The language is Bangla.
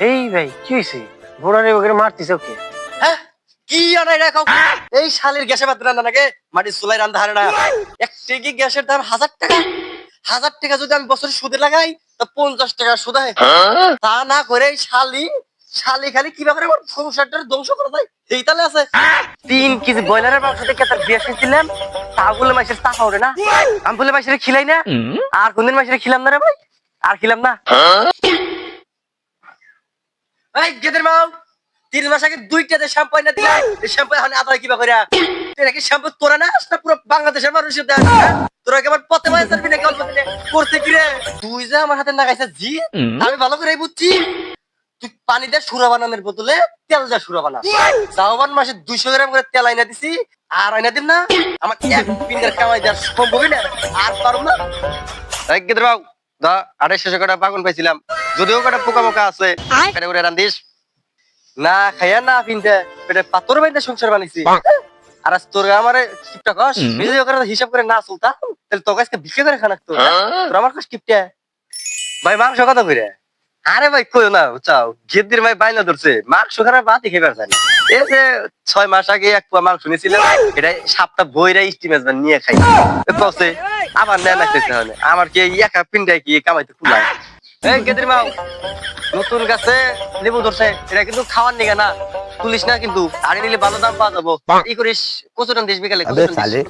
এই ভাই কি হয়েছে? বোড়ারে ওকে মারতিস ওকে? হ্যাঁ কি আনাই রাখাও এই শালের গ্যাসে ভাত রান্না নাকি মাটির চুলাই রান্না হারে না। এক কেজি গ্যাসের দাম 1000 টাকা। 1000 টাকা যদি আমি বছরে সুদে লাগাই তা 50 টাকা সুদ হয়। তা না করে এই শালি শালি খালি কিভাবে আমার সংসারটা ধ্বংস করে দেয় এই তালে আছে। 3 কেজি ব্রয়লারের মাংস দেখে তার বিয়ে শেষছিলাম, তা বলে মাসের টাকা ওরে না। আমি বলে মাসের খিলাই না, আর কোনদিন মাসের খিলাম না রে ভাই, আর খিলাম না। এই গেদের মাও 3 মাস আগে 2টা শ্যাম্পু এনে দিলা, এই শ্যাম্পু এখন আদায় কিবা কইরা তুই কি শ্যাম্পু তোরা না আসলে পুরো বাংলাদেশের মানুষের দেয় তোরা কেমন পথে মাছ ধরবি না গল্প দিলে করতে কি রে তুই যে আমার হাতে লাগাইছে জি আমি ভালো করে বুঝছি। তুই পানি দিয়ে সুরা বানানোর বদলে তেল দিয়ে সুরা বানা। যাওয়ান মাসে 200 গ্রাম করে তেল আইনা দিছি আর আইনা দিন না আমার এক পিন্ডের কামাই দেওয়ার সম্ভবই না আর পারব না। এই গেদের মাও দা 250 টাকা বাগুন পাইছিলাম, যদিও কটা পোকা মোকা আছে এটা করে রান্দিস না খাইয়া না পিনতে পেটে পাথর বাইন্দা সংসার বানাইছি। আর আজ তোর আমারে কিপটা কস বিজয় করে হিসাব করে না চলতা তাহলে তোকে আজকে বিক্রি করে খানা তো তোর আমার কস কিপটা ভাই মাংস কথা কইরে। আরে ভাই কইও না চাও গেদ্দির ভাই বাইনা ধরছে মাংস খারাপ ভাতই খেবার যায় না। এই যে 6 মাস আগে এক পোয়া মাংস নিয়েছিলাম এটা সপ্তাহ বইরা স্টিমেজ নিয়ে খাই কসে আবার নেয় না খেতে হবে আমার কি একা পিন্ডায় কি কামাইতে খুলা। এই গেদ্দির মাও নতুন গাছে লেবু ধরছে এটা কিন্তু খাওয়ার নিগা না তুলিস না কিন্তু আগে নিলে ভালো দাম পাওয়া যাবো। ই করিস কচুরান দিস বিকালে কচুরান দিস।